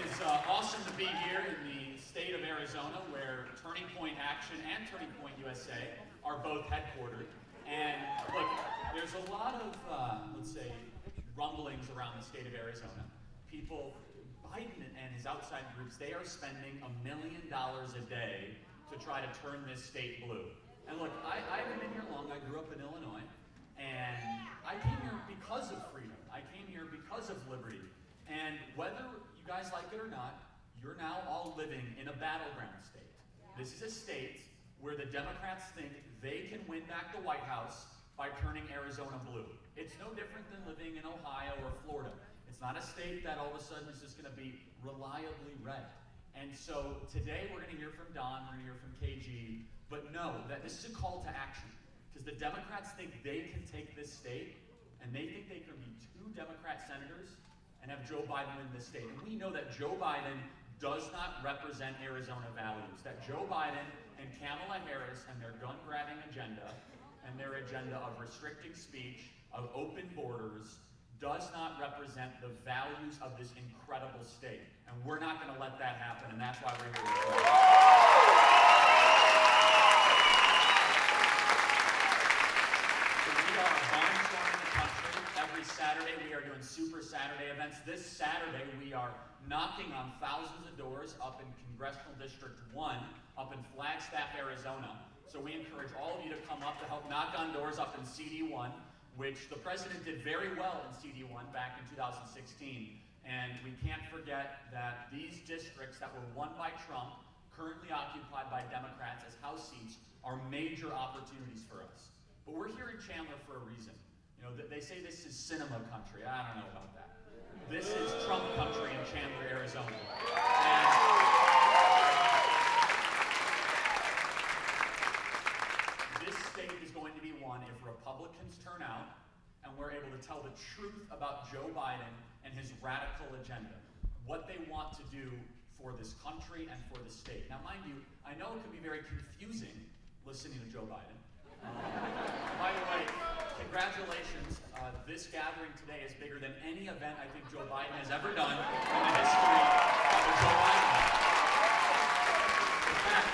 is awesome to be here in the state of Arizona, where Turning Point Action and Turning Point USA are both headquartered. And look, there's a lot of, let's say, rumblings around the state of Arizona. People, Biden and his outside groups, they are spending $1 million a day to try to turn this state blue. And look, I haven't been here long. I grew up in Illinois, and I came here because of freedom. I came here because of liberty. And whether you guys like it or not, you're now all living in a battleground state. This is a state where the Democrats think they can win back the White House by turning Arizona blue. It's no different than living in Ohio or Florida. It's not a state that all of a sudden is just going to be reliably red. And so today we're going to hear from Don, we're going to hear from KG, but know that this is a call to action, because the Democrats think they can take this state, and they think they can be 2 Democrat senators and have Joe Biden win this state. And we know that Joe Biden does not represent Arizona values, that Joe Biden and Kamala Harris and their gun-grabbing agenda and their agenda of restricting speech, of open borders, does not represent the values of this incredible state. And we're not going to let that happen, and that's why we're here today. So we are barnstorming the country. Every Saturday we are doing Super Saturday events. This Saturday we are knocking on thousands of doors up in Congressional District 1, up in Flagstaff, Arizona. So we encourage all of you to come up to help knock on doors up in CD1, which the president did very well in CD1 back in 2016. And we can't forget that these districts that were won by Trump, currently occupied by Democrats as House seats, are major opportunities for us. But we're here in Chandler for a reason. You know, they say this is cinema country. I don't know about that. This is Trump country in Chandler, Arizona. And this state is going to be won if Republicans turn out and we're able to tell the truth about Joe Biden and his radical agenda, what they want to do for this country and for the state. Now, mind you, I know it can be very confusing listening to Joe Biden. By the way, congratulations. This gathering today is bigger than any event I think Joe Biden has ever done in the history of the Joe Biden. In fact,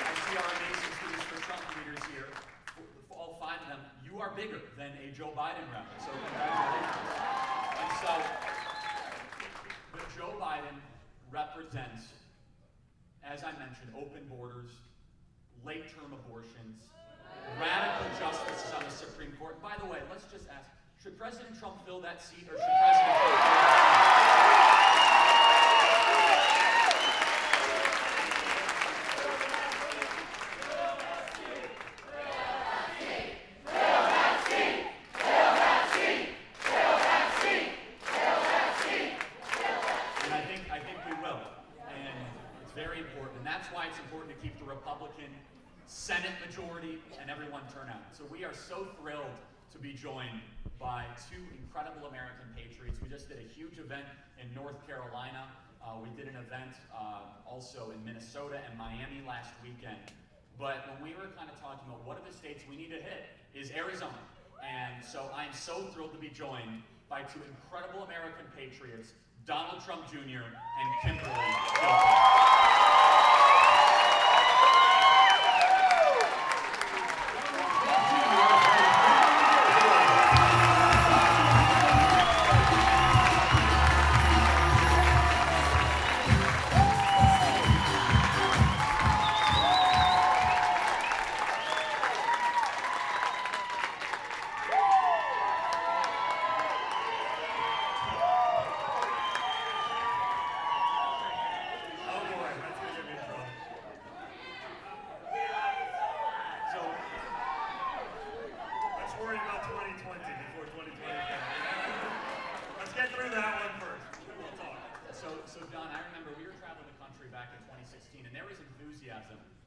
I see our amazing students for Trump leaders here. For all 5 of them, you are bigger than a Joe Biden rally. So congratulations. And so, but Joe Biden represents, as I mentioned, open borders, late-term abortions, radical justice on the Supreme Court. By the way, let's just ask, should President Trump fill that seat, or should President Trump fill that seat? And I think we will. And it's very important. And that's why it's important to keep the Republican Senate majority and everyone turn out. So we are so thrilled to be joined by 2 incredible American patriots. We just did a huge event in North Carolina. We did an event also in Minnesota and Miami last weekend. But when we were kind of talking about what are the states we need to hit, is Arizona. And so I'm so thrilled to be joined by 2 incredible American patriots, Donald Trump Jr. and Kimberly Guilfoyle.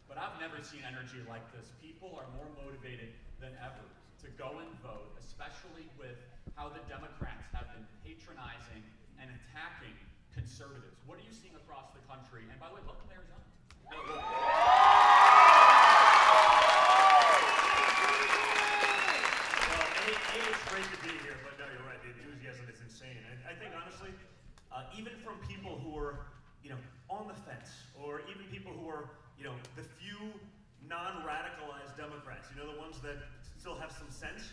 But I've never seen energy like this. People are more motivated than ever to go and vote, especially with how the Democrats have been patronizing and attacking conservatives. What are you seeing across the country? And by the way, welcome to Arizona. Well, it's great to be here, but no, you're right. The enthusiasm is insane. And I think, honestly, even from people who were on the fence, or even people who are, the few non-radicalized Democrats, the ones that still have some sense,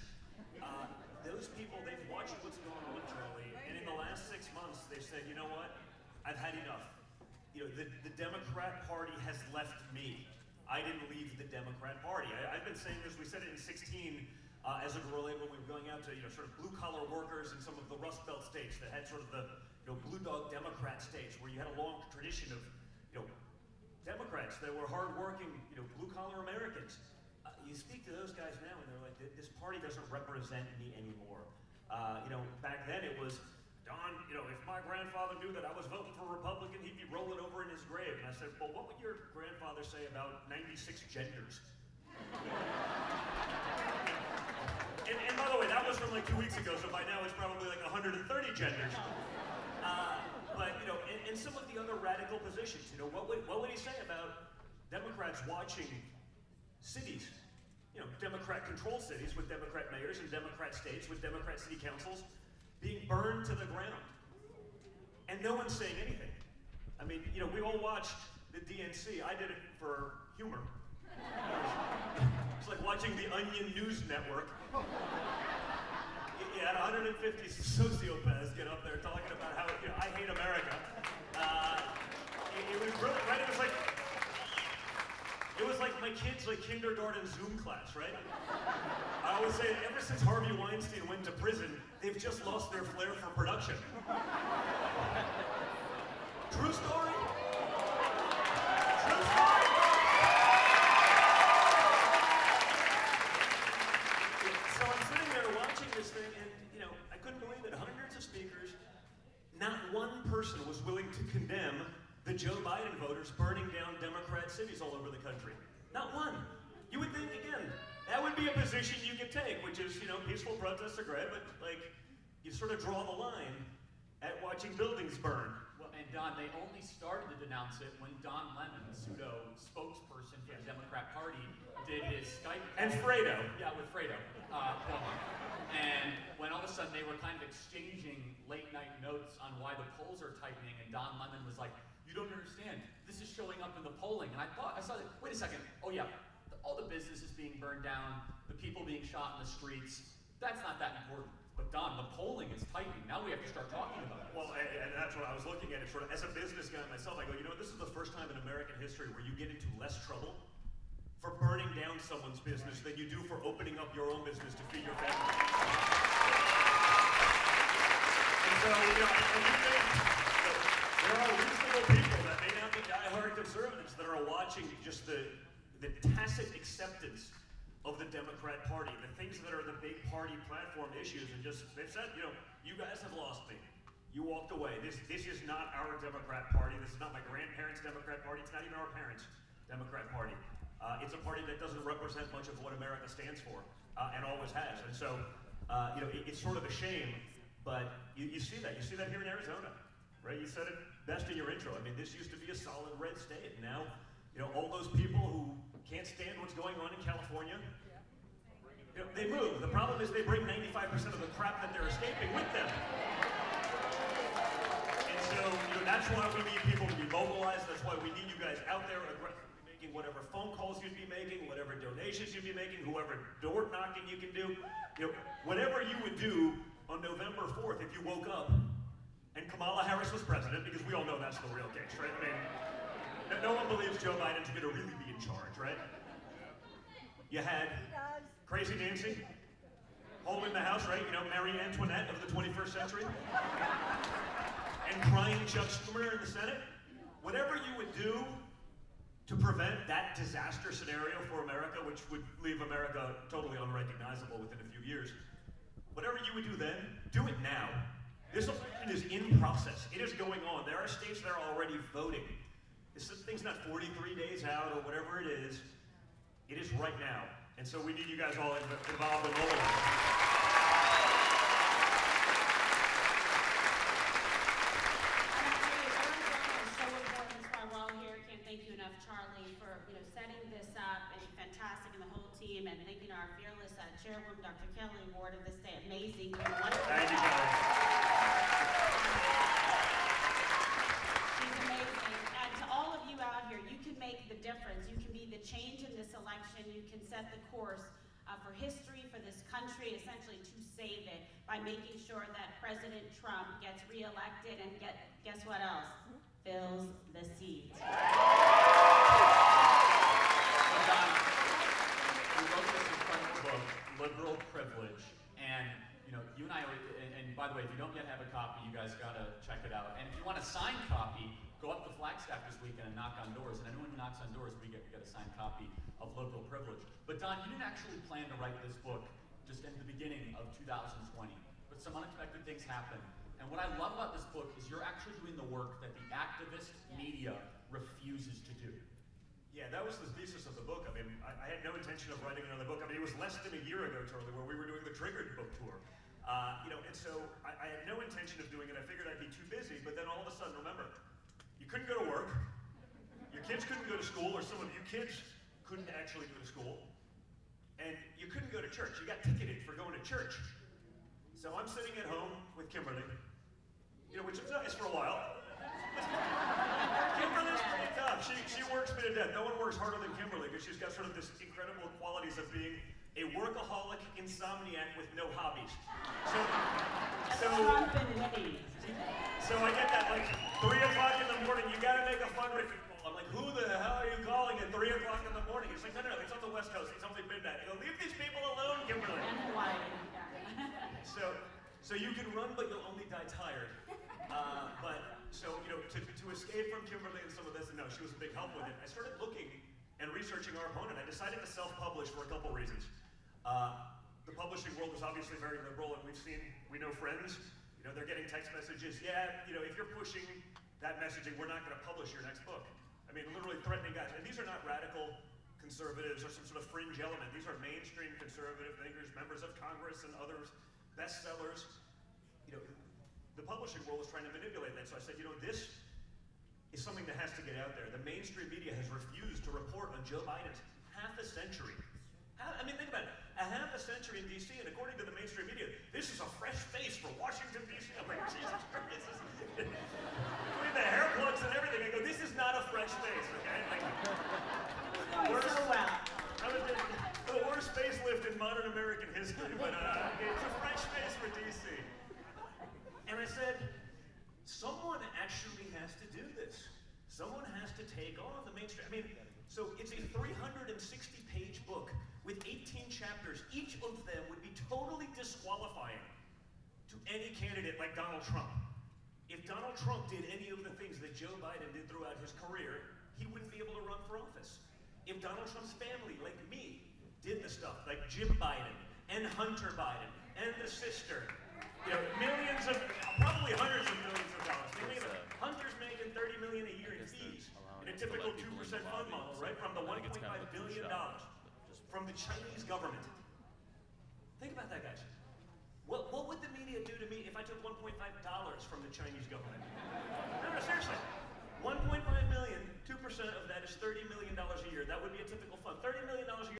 those people, they've watched what's going on, Charlie, and in the last 6 months, they've said, you know what, I've had enough. The Democrat Party has left me. I didn't leave the Democrat Party. I've been saying this, we said it in 16 as a guerrilla when we were going out to, sort of blue-collar workers in some of the Rust Belt states that had sort of the, blue dog Democrat states where you had a long tradition of, Democrats that were hardworking, blue-collar Americans. You speak to those guys now and they're like, this party doesn't represent me anymore. Back then it was, Don, if my grandfather knew that I was voting for a Republican, he'd be rolling over in his grave. And I said, well, what would your grandfather say about 96 genders? And by the way, that was from like 2 weeks ago, so by now it's probably like 130 genders. But, and some of the other radical positions, what would he say about Democrats watching cities, Democrat-controlled cities with Democrat mayors and Democrat states with Democrat city councils being burned to the ground? And no one's saying anything. I mean, we all watched the DNC. I did it for humor. It's like watching the Onion News Network. You had 150 sociopaths get up there talking about how, I hate America. It was brilliant, right? It was like my kids' kindergarten Zoom class, right? I always say, ever since Harvey Weinstein went to prison, they've just lost their flair for production. True story? True story? So I'm sitting there watching this thing, and I couldn't believe it. Hundreds of speakers, not one person was willing to condemn the Joe Biden voters burning down Democrat cities all over the country. Not one. You would think, again, that would be a position you could take, which is, peaceful protests are great, but, you sort of draw the line at watching buildings burn. Well, and Don, they only started to denounce it when Don Lemon, the pseudo spokesperson for the Democrat Party, did his Skype call. And Fredo. Yeah, with Fredo. And when all of a sudden they were kind of exchanging late-night notes on why the polls are tightening, and Don Lemon was like, you don't understand. This is showing up in the polling. And I saw that, wait a second. Oh yeah, all the businesses being burned down, the people being shot in the streets, that's not that important. But Don, the polling is tightening. Now we have to start talking about it. Well, and that's what I was looking at it sort of, as a business guy myself, I go, this is the first time in American history where you get into less trouble for burning down someone's business than you do for opening up your own business to feed your family. And so, I do think there are reasonable people that may not be diehard conservatives that are watching just the tacit acceptance of the Democrat Party, the things that are the big party platform issues, and they've said, you guys have lost me. You walked away. This is not our Democrat Party. This is not my grandparents' Democrat Party. It's not even our parents' Democrat Party. It's a party that doesn't represent much of what America stands for, and always has. And so, it's sort of a shame, but you see that. You see that here in Arizona, right? You said it best in your intro. I mean, this used to be a solid red state, and now, all those people who can't stand what's going on in California, they move. The problem is they bring 95% of the crap that they're escaping with them. And so, that's why we need people to be mobilized. That's why we need you guys out there aggressively making whatever phone calls you'd be making, whatever donations you'd be making, whoever door knocking you can do. Whatever you would do on November 4th if you woke up and Kamala Harris was president, because we all know that's the real case, right? I mean, no one believes Joe Biden's going to really be in charge, right? You had Crazy Nancy holding the House, right? Marie Antoinette of the 21st century. And crying Chuck Schumer in the Senate. Whatever you would do to prevent that disaster scenario for America, which would leave America totally unrecognizable within a few years, whatever you would do then, do it now. This election is in process. It is going on. There are states that are already voting. This thing's not 43 days out or whatever it is. It is right now. And so we need you guys all involved in all of it. Thank you enough, Charlie, for setting this up, and fantastic, and the whole team, and thanking our fearless chairwoman, Dr. Kelly, Ward of this day. Amazing. Wonderful. Thank you, Kelly. She's amazing. set the course for history, for this country, essentially to save it by making sure that President Trump gets reelected and guess what else? Fills the seat. Don, you wrote this incredible book, Liberal Privilege, and you and I, and by the way, if you don't yet have a copy, you guys gotta check it out. And if you want a signed copy, go up to Flagstaff this weekend and knock on doors. And anyone who knocks on doors, we get a signed copy of Liberal Privilege. But Don, you didn't actually plan to write this book just in the beginning of 2020, but some unexpected things happened. And what I love about this book is you're actually doing the work that the activist media refuses to do. Yeah, that was the thesis of the book. I mean, I had no intention of writing another book. I mean, it was less than a year ago, Charlie, where we were doing the Triggered book tour. And so I had no intention of doing it. I figured I'd be too busy, but then all of a sudden, remember, you couldn't go to work, your kids couldn't go to school, or some of you kids couldn't actually go to school, and you couldn't go to church. You got ticketed for going to church. So I'm sitting at home with Kimberly, which is nice for a while. Kimberly's pretty tough. She works me to death. No one works harder than Kimberly because she's got sort of this incredible qualities of being a workaholic insomniac with no hobbies. So I get that, like, 3 o'clock in the morning, you gotta make a fundraising call. I'm like, who the hell are you calling at 3 o'clock in the morning? He's like, no, it's on the West Coast, it's only midnight. I go, leave these people alone, Kimberly. So you can run, but you'll only die tired. To escape from Kimberly and some of this, and no, she was a big help with it, I started looking and researching our opponent. I decided to self-publish for a couple reasons. The publishing world is obviously very liberal, and we know friends, they're getting text messages, if you're pushing that messaging, we're not gonna publish your next book. I mean, literally threatening guys. And these are not radical conservatives or some sort of fringe element. These are mainstream conservative thinkers, members of Congress and others, bestsellers. The publishing world is trying to manipulate that. So I said, this is something that has to get out there. The mainstream media has refused to report on Joe Biden's half a century. Think about it. A half a century in D.C., and according to the mainstream media, this is a fresh face for Washington, D.C. I'm like, Jesus Christ. Between the hair plugs and everything, I go, this is not a fresh face, okay? The worst facelift in modern American history, but it's a fresh face for D.C. And I said, someone actually has to do this. Someone has to take on the mainstream. So it's a 360-page book with 18 chapters. Each of them would be totally disqualifying to any candidate like Donald Trump. If Donald Trump did any of the things that Joe Biden did throughout his career, he wouldn't be able to run for office. If Donald Trump's family, like me, did the stuff like Jim Biden and Hunter Biden and the sister, millions of, probably hundreds of millions of dollars. Hunter's making $30 million a year in fees in a typical 2% fund model, right? From the $1.5 billion from the Chinese government. Think about that, guys. What would the media do to me if I took $1.5 from the Chinese government? No, seriously. 1.5 million, 2% of that is $30 million a year. That would be a typical fund. $30 million a year.